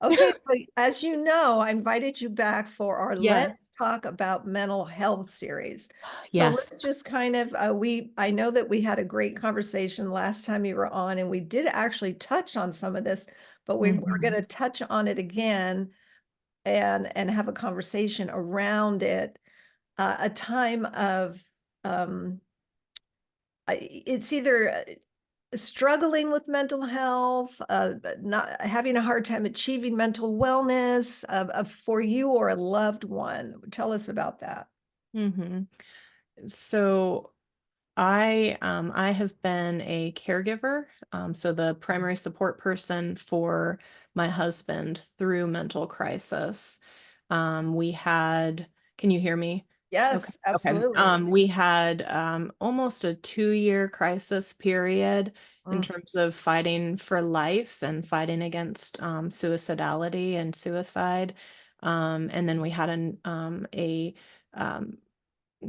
Okay, so as you know, I invited you back for our Yeah. Let's Talk About Mental Health series. So Yes. let's just kind of I know that we had a great conversation last time you were on, and we did actually touch on some of this, but we're going Mhm. to touch on it again and have a conversation around it. A time of it's either struggling with mental health, not having a hard time achieving mental wellness for you or a loved one. Tell us about that. Mhm. So I have been a caregiver, so the primary support person for my husband through mental crisis. We had Can you hear me? Okay. Yes, Okay. absolutely. We had almost a 2-year crisis period in Mm. terms of fighting for life and fighting against suicidality and suicide. And then we had a um,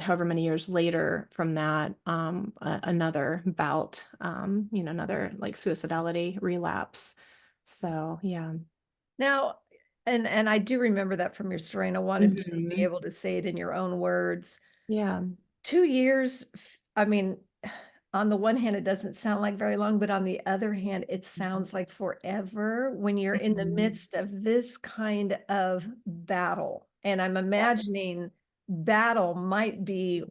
however many years later from that, another bout, another like suicidality relapse. So yeah. Now, and I do remember that from your story, and I wanted you to be Mhm. able to say it in your own words. Yeah. 2 years, I mean, on the one hand, it doesn't sound like very long, but on the other hand, it sounds like forever when you're in the Mhm. midst of this kind of battle. And I'm Yep. imagining battle might be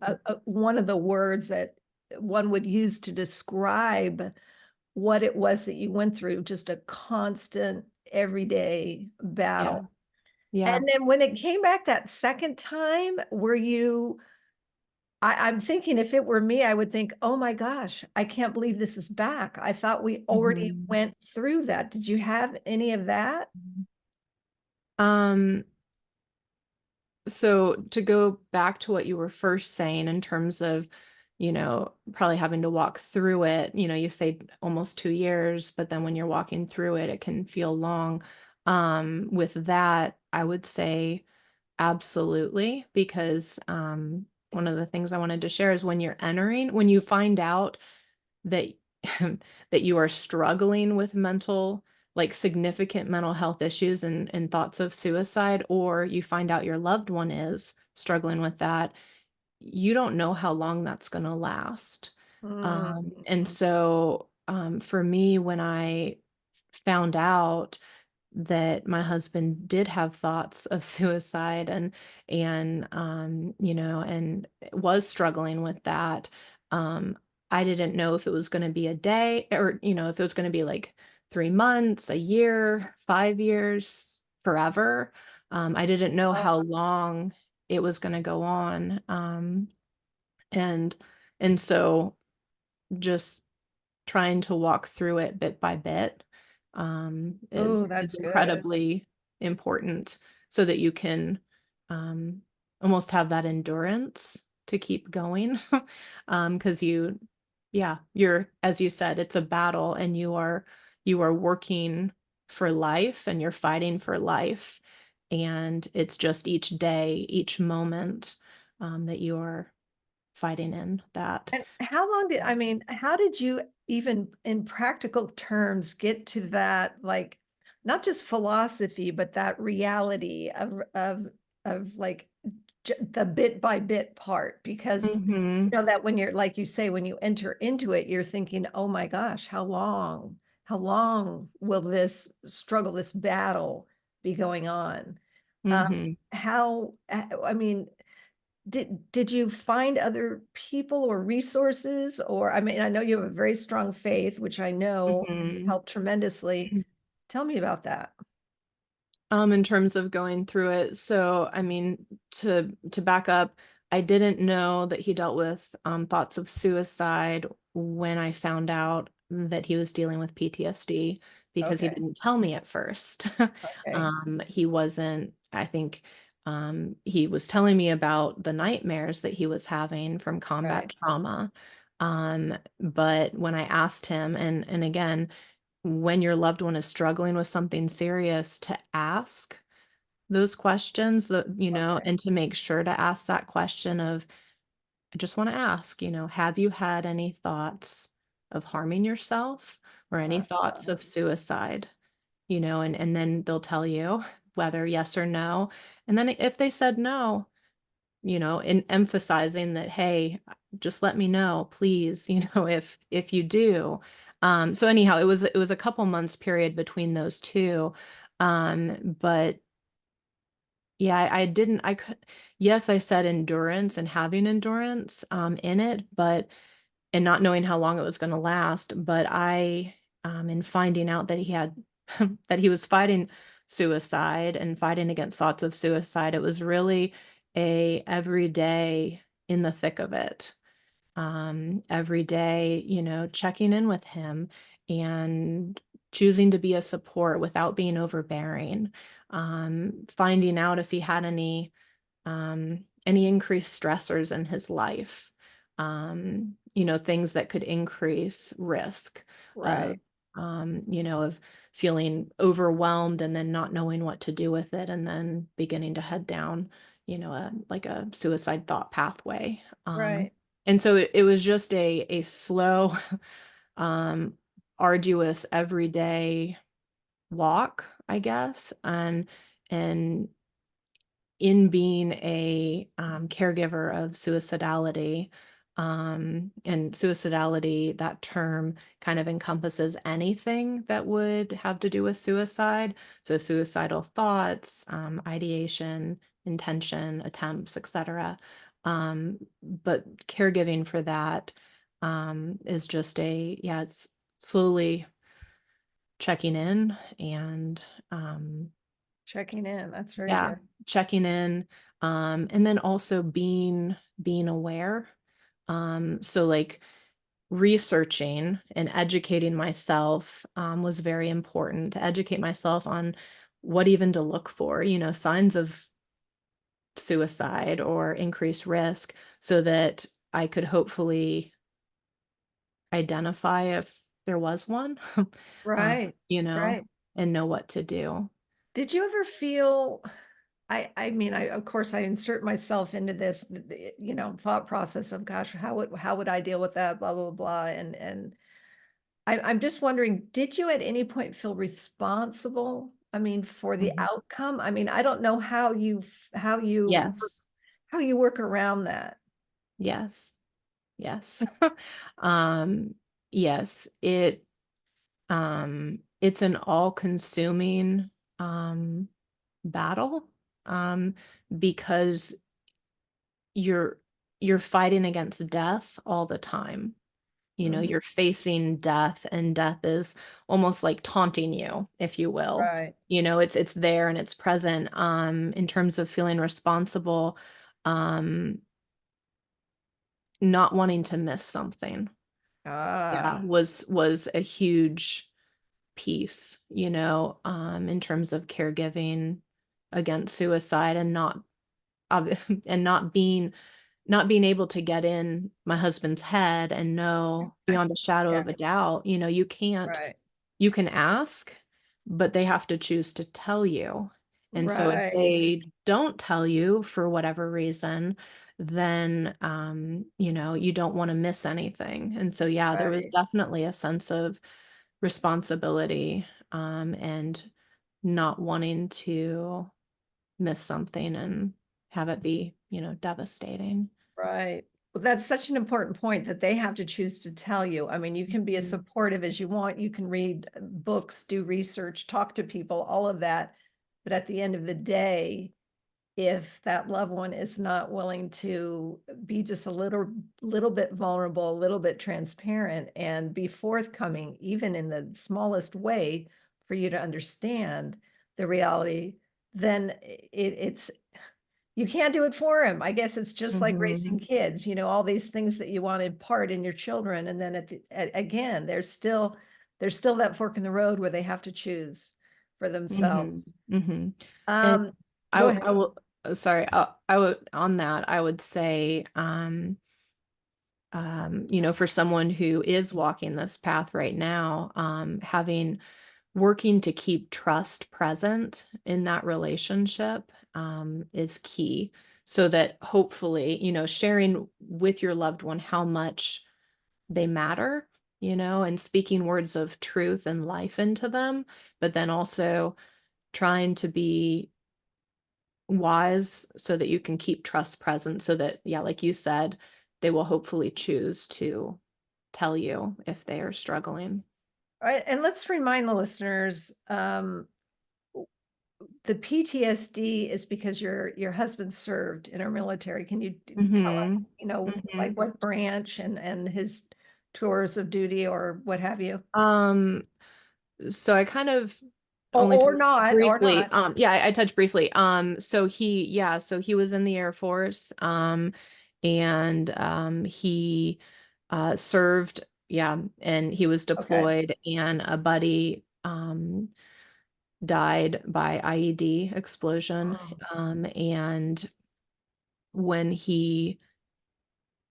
one of the words that one would use to describe what it was that you went through, just a constant, everyday Yeah. battle. Yeah. And then when it came back that second time, were you I'm thinking if it were me, I would think, "Oh my gosh, I can't believe this is back. I thought we already Mhm. went through that." Did you have any of that? Um, so to go back to what you were first saying in terms of, probably having to walk through it, you say almost 2 years, but then when you're walking through it, it can feel long. With that, I would say absolutely, because one of the things I wanted to share is when you find out that that you are struggling with like significant mental health issues and thoughts of suicide, or you find out your loved one is struggling with that, you don't know how long that's going to last. Mm, And so for me, when I found out that my husband did have thoughts of suicide and was struggling with that. I didn't know if it was going to be a day, or if it was going to be like 3 months, a year, 5 years, forever. I didn't know oh, how long it was going to go on. And and so just trying to walk through it bit by bit, oh, is that's good. incredibly important so that you can, almost have that endurance to keep going. Because you're, as you said, it's a battle, and you are working for life, and you're fighting for life, and it's just each day, each moment, that you are fighting in that. And how long did I mean, how did you even in practical terms get to that, like, not just philosophy, but that reality of like the bit by bit part? Because Mhm. you know that when you're like you say, when you enter into it, you're thinking, "Oh my gosh, how long? How long will this struggle, this battle be going on?" Mhm. I mean, did you find other people or resources? Or I mean, I know you have a very strong faith, which I know Mhm. helped tremendously. Tell me about that. In terms of going through it, so I mean, to back up, I didn't know that he dealt with thoughts of suicide when I found out that he was dealing with PTSD, because he Okay, didn't tell me at first. okay, He wasn't. I think he was telling me about the nightmares that he was having from right. combat trauma. But when I asked him, and again, when your loved one is struggling with something serious, to ask those questions, Okay. and to make sure to ask that question of, I just want to ask, have you had any thoughts of harming yourself or any thoughts Uh, of suicide? and then they'll tell you whether yes or no. And then if they said no, and emphasizing that, hey, just let me know, please, if you do. So anyhow, it was a couple months period between those two. But yeah, I didn't, I could, yes, I said endurance and having endurance in it, but and not knowing how long it was going to last. But in finding out that he had, that he was fighting suicide and fighting against thoughts of suicide, it was really a every day in the thick of it. Every day, checking in with him and choosing to be a support without being overbearing. Finding out if he had any increased stressors in his life, things that could increase risk of, Right. of feeling overwhelmed and then not knowing what to do with it and then beginning to head down, like a suicide thought pathway. Right. And so it was just a slow, um, arduous everyday walk, I guess. And in being a caregiver of suicidality, and suicidality, that term kind of encompasses anything that would have to do with suicide. So suicidal thoughts, ideation, intention, attempts, etc. But caregiving for that is just yeah, it's slowly checking in and Checking in. That's very yeah, good. checking in, and then also being aware. So like researching and educating myself was very important to educate myself on what even to look for, signs of suicide or increased risk so that I could hopefully identify if there was one, uh, Right. you know, Right. and know what to do. Did you ever feel, I mean, of course I insert myself into this, thought process of, gosh, how would I deal with that, blah, blah, blah. And I'm just wondering, did you at any point feel responsible? I mean, for the Mhm. outcome? I mean, I don't know Yes. how you work around that. Yes. Yes. Um, yes, it's an all-consuming um battle because you're you're fighting against death all the time. Mhm. You're facing death and death is almost like taunting you, if you will. Right. It's there and it's present in terms of feeling responsible, um not wanting to miss something. Yeah, Ah, was a huge piece, in terms of caregiving against suicide and not ob and not being able to get in my husband's head and know beyond a shadow yeah, of a doubt, right. you can ask, but they have to choose to tell you. And so if Right. they don't tell you for whatever reason, then, you don't wanna miss anything. And so, yeah, there was Right. definitely a sense of responsibility, and not wanting to miss something and have it be, devastating. Right. Well, that's such an important point that they have to choose to tell you. I mean, you can be as Mhm. supportive as you want. You can read books, do research, talk to people, all of that. But at the end of the day, if that loved one is not willing to be just a little bit vulnerable, a little bit transparent, and be forthcoming, even in the smallest way, for you to understand the reality, then it's you can't do it for him. I guess it's just like raising Mhm. kids, all these things that you want to impart in your children. And then again, there's still that fork in the road where they have to choose for Mhm. themselves. Mhm. And Um, I Go w ahead. I will sorry, I would on that, I would say, for someone who is walking this path right now, working to keep trust present in that relationship, is key so that hopefully, sharing with your loved one how much they matter, and speaking words of truth and life into them, but then also trying to be wise so that you can keep trust present so that, yeah, like you said, they will hopefully choose to tell you if they are struggling. All right, and let's remind the listeners, the PTSD is because your husband served in our military. Can you tell us, Mhm. like Mhm. what branch and his tours of duty or what have you? Um, so I kind of Or only or touched not, or briefly. not. Yeah, I touched briefly. So he was in the Air Force, and he served, yeah, and he was Okay. deployed, and a buddy died by IED explosion. Oh, And when he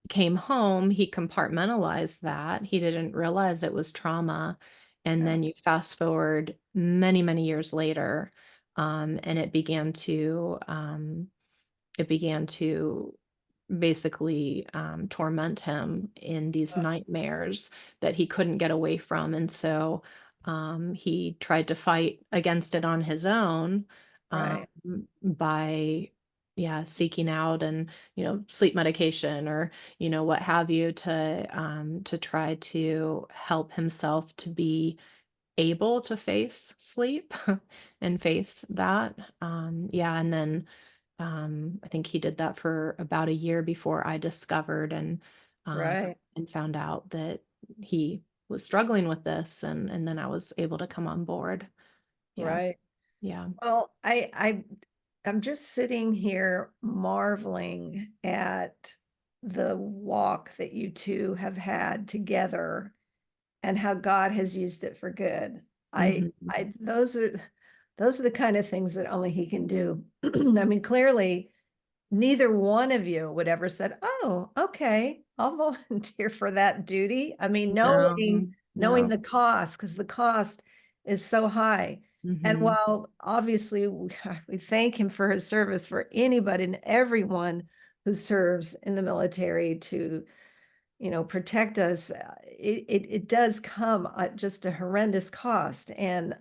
came home, he compartmentalized that. He didn't realize it was trauma. And yeah, then you fast forward many, many years later, and it began to basically torment him in these nightmares that he couldn't get away from. And so he tried to fight against it on his own, um, right, by, yeah, seeking out and, sleep medication or, what have you to try to help himself to be able to face sleep and face that. Yeah. And then I think he did that for about a year before I discovered um, right, and found out that he was struggling with this, and then I was able to come on board. Yeah, right. yeah. Well, I'm just sitting here marveling at the walk that you two have had together and how God has used it for good. Hmm. I those are the kind of things that only he can do. I mean, clearly neither one of you would ever said, "Oh, okay, I'll volunteer for that duty." I mean, No, knowing no. the cost, because the cost is so high. And Hmm. while obviously we thank him for his service, for anybody and everyone who serves in the military to protect us, it does come at just a horrendous cost. And,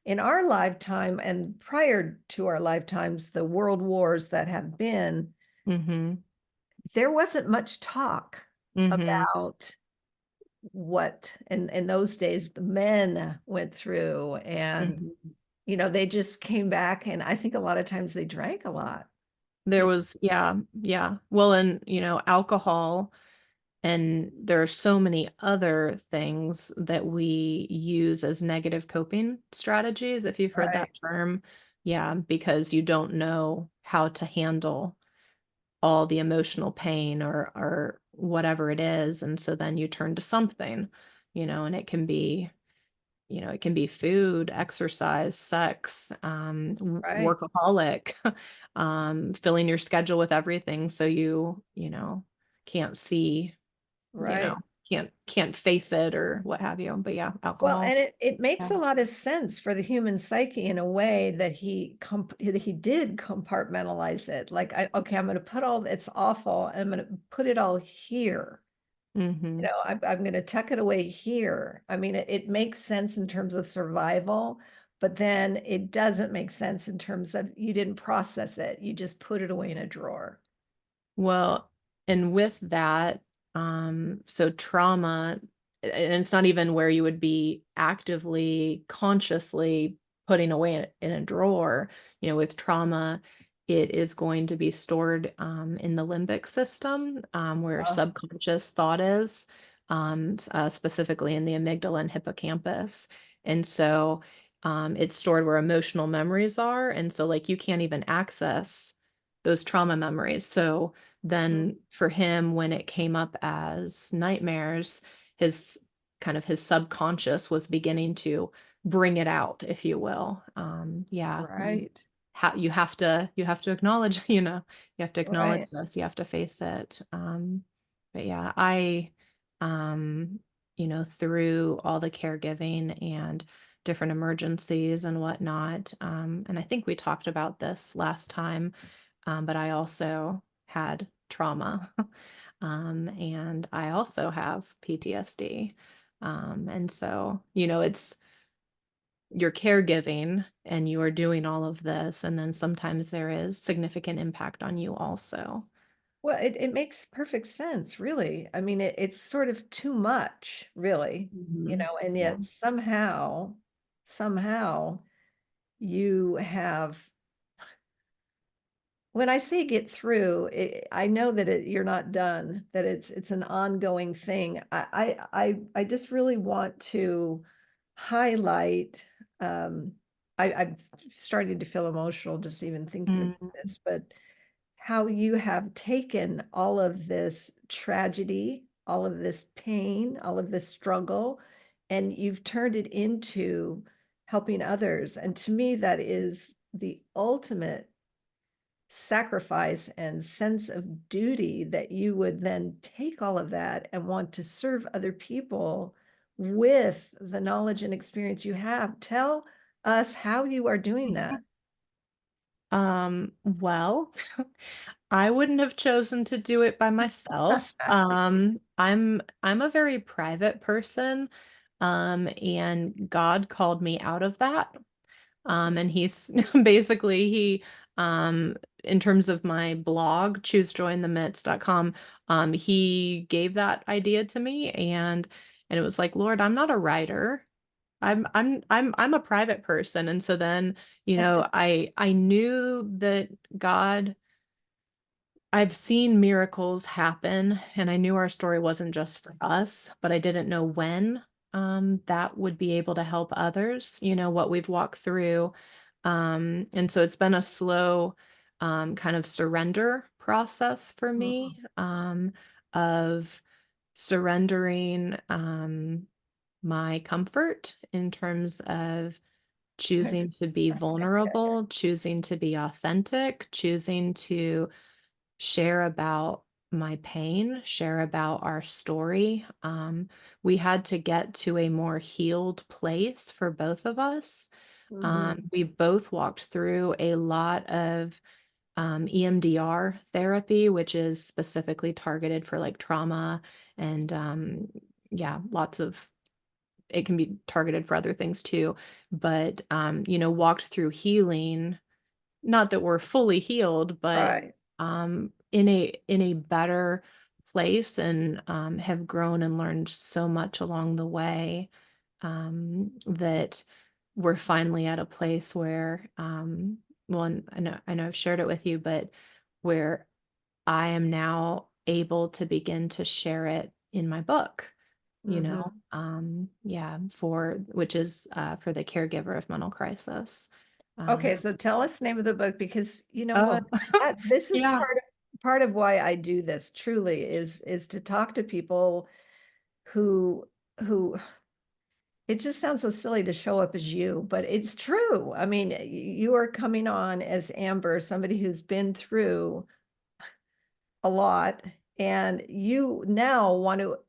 in our lifetime and prior to our lifetimes, the world wars that have been, Hmm. there wasn't much talk Hmm. about what in those days the men went through. And, Hmm. they just came back. And I think a lot of times they drank a lot. There You was, yeah, yeah. Well, and alcohol. And there are so many other things that we use as negative coping strategies, if you've heard that Right, term. Yeah, because you don't know how to handle all the emotional pain or whatever it is. And so then you turn to something, and it can be food, exercise, sex, right, workaholic, filling your schedule with everything so can't see, you know, right. can't face it or what have you. But yeah, Well, alcohol. and it makes Yeah. a lot of sense for the human psyche in a way that he did compartmentalize it. Like, okay, I'm going to put all, it's awful, and I'm going to put it all here. Mhm. I'm going to tuck it away here. I mean, it makes sense in terms of survival, but then it doesn't make sense in terms of you didn't process it. You just put it away in a drawer. Well, and with that, so trauma, and it's not even where you would be actively, consciously putting away in a drawer. With trauma, it is going to be stored in the limbic system, where Oh, subconscious thought is, specifically in the amygdala and hippocampus. And so it's stored where emotional memories are. And so, like, you can't even access those trauma memories. So, mhm, then for him, when it came up as nightmares, his his subconscious was beginning to bring it out, if you will. Yeah, right, you have to acknowledge, you have to acknowledge right. this, you have to face it. But yeah, I, through all the caregiving and different emergencies and whatnot, and I think we talked about this last time, but I also had trauma. And I also have PTSD. And so, it's you're caregiving and you are doing all of this, and then sometimes there is significant impact on you also. Well, it makes perfect sense, really. I mean, it's sort of too much, really, Mhm. and Yeah. yet somehow you have, when I say get through, I know that you're not done, that it's an ongoing thing. I just really want to highlight, um, I'm starting to feel emotional just even thinking about Mhm. this, but how you have taken all of this tragedy, all of this pain, all of this struggle, and you've turned it into helping others. And to me, that is the ultimate sacrifice and sense of duty, that you would then take all of that and want to serve other people with the knowledge and experience you have. Tell us how you are doing that. Well, I wouldn't have chosen to do it by myself. I'm a very private person, and God called me out of that. And he's basically in terms of my blog, choosejoyinthemidst.com, he gave that idea to me, and it was like, Lord, I'm not a writer. I'm a private person. And so then, I knew that God I've seen miracles happen, and I knew our story wasn't just for us, but I didn't know when that would be able to help others, what we've walked through. And so it's been a slow kind of surrender process for Mm, me, of surrendering my comfort in terms of choosing to be vulnerable, choosing to be authentic, choosing to share about my pain, share about our story. We had to get to a more healed place for both of us. mhm. We both walked through a lot of EMDR therapy, which is specifically targeted for like trauma and yeah, lots of it can be targeted for other things too. But walked through healing, not that we're fully healed, but Right. in a better place, and have grown and learned so much along the way, that we're finally at a place where, well, and I know I've shared it with you, but where I am now able to begin to share it in my book, Mhm. yeah, for which is for the caregiver of mental crisis. Okay, Um, so tell us the name of the book, because you know what? oh, That this is yeah. part of why I do this, truly, is to talk to people who it just sounds so silly to show up as you, but it's true. I mean, you are coming on as Amber, somebody who's been through a lot, and you now want to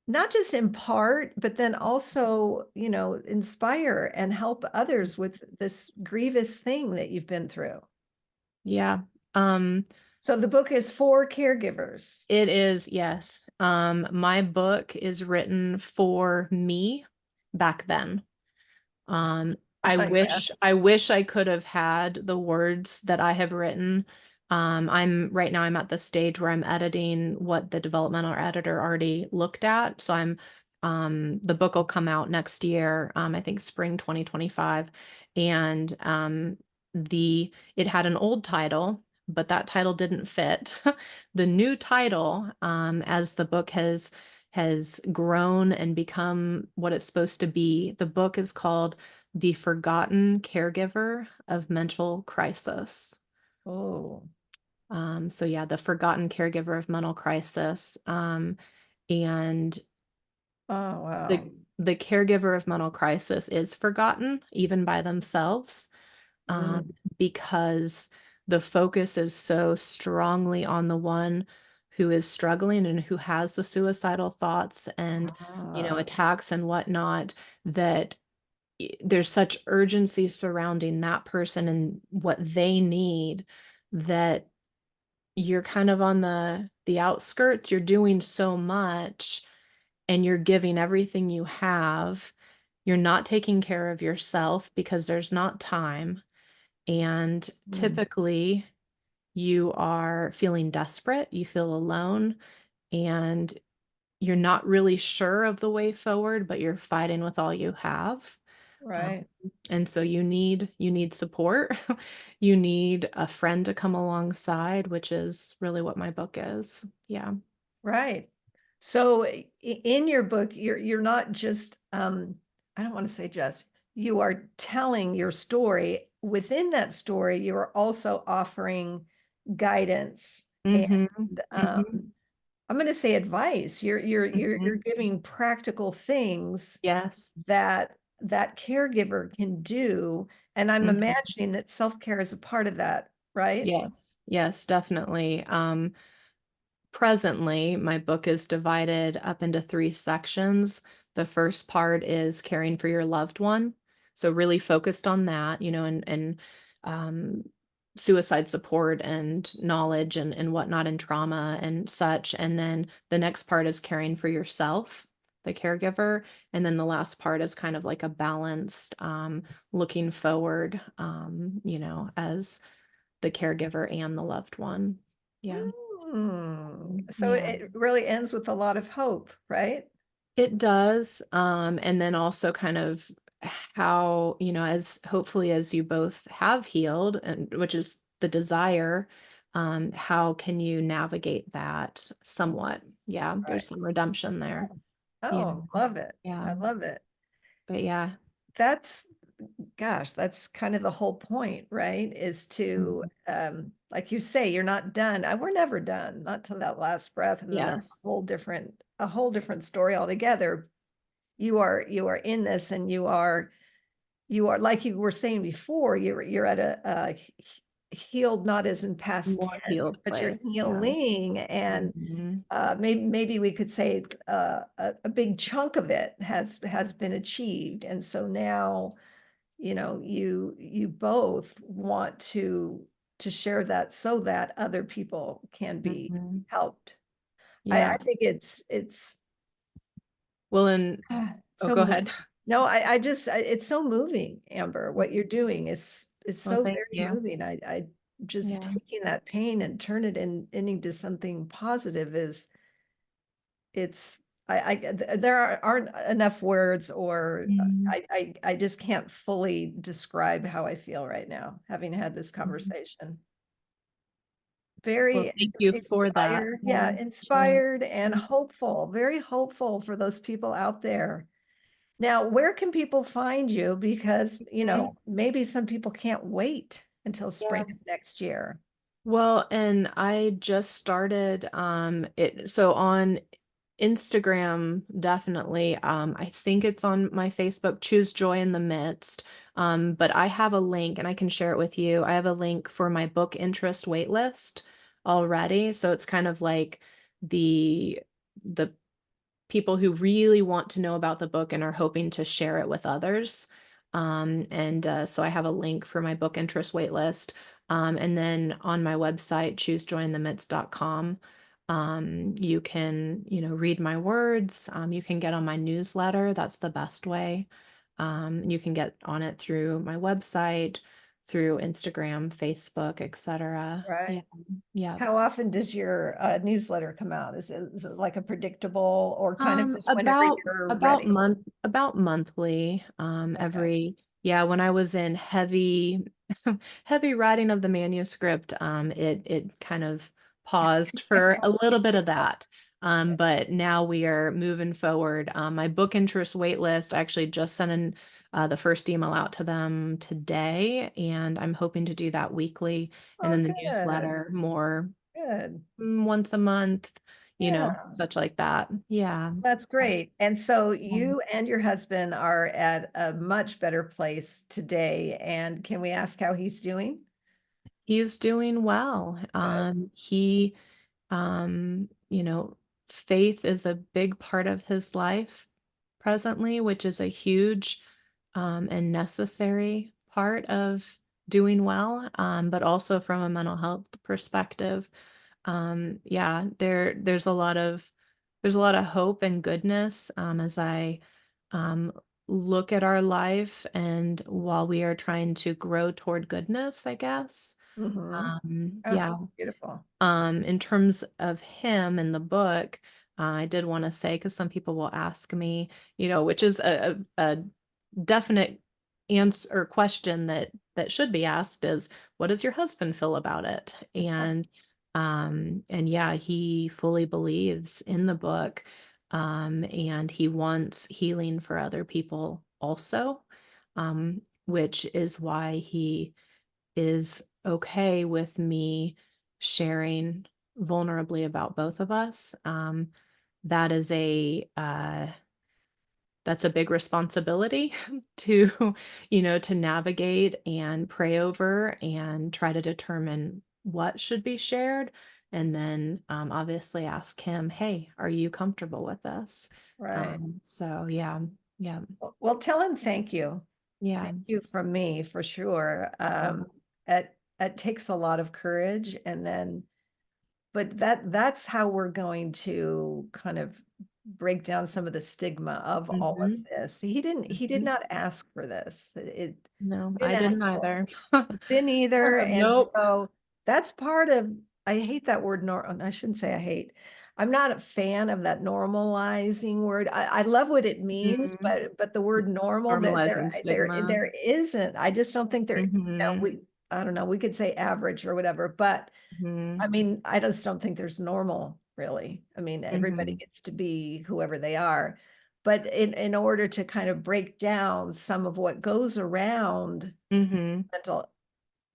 not just impart, but then also, inspire and help others with this grievous thing that you've been through. Yeah. Um, So the book is for caregivers. it is, yes. My book is written for me back then. Um, I Yeah. wish I wish I could have had the words that I have written. I'm right now I'm at the stage where I'm editing what the developmental editor already looked at. So the book will come out next year, I think spring 2025. And it had an old title, but that title didn't fit. The new title, as the book has grown and become what it's supposed to be. The book is called The Forgotten Caregiver of Mental Crisis. Oh, So yeah, The Forgotten Caregiver of Mental Crisis. And oh, wow. the caregiver of mental crisis is forgotten even by themselves, um, Mm. because the focus is so strongly on the one who is struggling and who has the suicidal thoughts and Ah, attacks and whatnot, that there's such urgency surrounding that person and what they need, that you're kind of on the outskirts, you're doing so much and you're giving everything you have. You're not taking care of yourself because there's not time. And Mm. typically, you are feeling desperate, you feel alone, and you're not really sure of the way forward, but you're fighting with all you have. Um, Right. and so you need support. You need a friend to come alongside, which is really what my book is. Yeah. Right. So in your book, you're not just I don't want to say just, you are telling your story. Within that story, you are also offering guidance and Mhm. um Mhm. I'm going to say advice. You're Mhm. giving practical things Yes. that that caregiver can do, and I'm Mhm. imagining that self-care is a part of that, right? Yes. Yes, definitely. Presently, my book is divided up into 3 sections. The first part is caring for your loved one, so really focused on that, and, um, suicide support and knowledge and whatnot and trauma and such, and then the next part is caring for yourself, the caregiver, and then the last part is kind of like a balanced, looking forward, as the caregiver and the loved one. Yeah. So Yeah. it really ends with a lot of hope, right? It does, and then also kind of how, as hopefully as you both have healed, and which is the desire, how can you navigate that somewhat? Yeah, Right. there's some redemption Yeah. there. Yeah, Oh, love it. yeah, I love it. but yeah. That's, gosh, that's kind of the whole point, right? Is to, Mhm. like you say, you're not done. We're never done, not till that last breath, and then that's Yes. a whole different story altogether. You are in this, and you are like you were saying before. You're at a healed, not as in past More tense, healed but you're place. Yeah. healing, and Mhm. maybe we could say a big chunk of it has been achieved, and so now you both want to share that so that other people can be Mhm. helped. I Yeah. think it's Well, and oh, so go moving. ahead. No, I just it's so moving, Amber. What you're doing is Well, so thank very you. moving. I just Yeah. taking that pain and turn it into something positive is it's there aren't enough words, or Mhm. I just can't fully describe how I feel right now, having had this Mhm. conversation. Well, Very thank you for that. inspired, Yeah. yeah, Yeah. inspired and hopeful, very hopeful for those people out there. Now, where can people find you? Because, Mhm. maybe some people can't wait until spring Yeah. of next year. Well, and I just started it so on Instagram, definitely. I think it's on my Facebook, Choose Joy in the Midst. But I have a link and I can share it with you. I have a link for my book interest waitlist already. So it's kind of like the people who really want to know about the book and are hoping to share it with others. And so I have a link for my book interest waitlist. And then on my website, choosejoyinthemidst.com, you can, read my words. You can get on my newsletter. That's the best way. You can get on it through my website, through Instagram, Facebook, etc. Right. Yeah. Yeah. How often does your newsletter come out? Is it like a predictable, or kind of just whenever you're About ready? monthly, Okay. yeah, when I was in heavy heavy writing of the manuscript, it kind of paused for a little bit of that. But now we are moving forward. My book interest wait list, I actually just sent in the first email out to them today, and I'm hoping to do that weekly, and Oh, then the good. newsletter more Good. once a month, Yeah, such like that. Yeah. that's great. And so Um, you and your husband are at a much better place today. And can we ask how he's doing? He's doing well. Good. You know, faith is a big part of his life presently, which is a huge and necessary part of doing well, but also from a mental health perspective. Yeah, there's a lot of hope and goodness, as I um, look at our life, and while we are trying to grow toward goodness, I guess. Mhm. Oh, Yeah. beautiful. In terms of him in the book, I did want to say, because some people will ask me, which is a definite answer or question that should be asked is, what does your husband feel about it? And yeah, he fully believes in the book, and he wants healing for other people also, which is why he is okay with me sharing vulnerably about both of us. That is that's a big responsibility to, to navigate and pray over and try to determine what should be shared. And then obviously ask him, hey, are you comfortable with this? Right. So yeah, yeah, Well, tell him thank you. yeah. Thank you from me for sure. Yeah. It takes a lot of courage, and then, but that's how we're going to kind of break down some of the stigma of all of Hmm. this. He did Hmm. not ask for this. It No, I didn't didn't ask for either. didn't either. And Nope. so that's part of, I hate that word, I shouldn't say I hate. I'm not a fan of that normalizing word. I love what it means, Mhm. but the word normal, Normalizing stigma. there isn't. I just don't think there, Mhm. I don't know, we could say average or whatever, but I Mhm. mean, I just don't think there's normal, really. I mean, everybody Mhm. gets to be whoever they are. But in order to kind of break down some of what goes around Mhm. mental,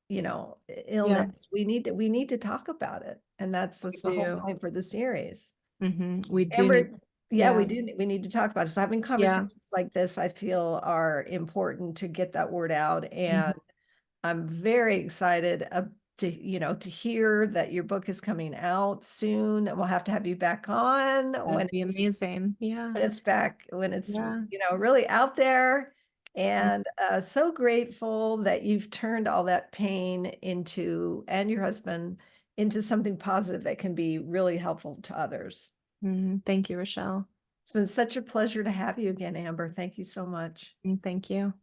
Yeah, illness, we need to talk about it. And we that's the whole do. point for the series. Mhm. We do need. Amber, yeah, Yeah. we need to talk about it. So having Yeah. conversations like this, I feel are important to get that word out. Mhm. And I'm very excited to, to hear that your book is coming out soon. And we'll have to have you back on That'd be amazing. Yeah. when it's, Yeah. really out there. And so grateful that you've turned all that pain into, and your husband, into something positive that can be really helpful to others. Mhm. Thank you, Rochelle. It's been such a pleasure to have you again, Amber. Thank you so much. Thank you.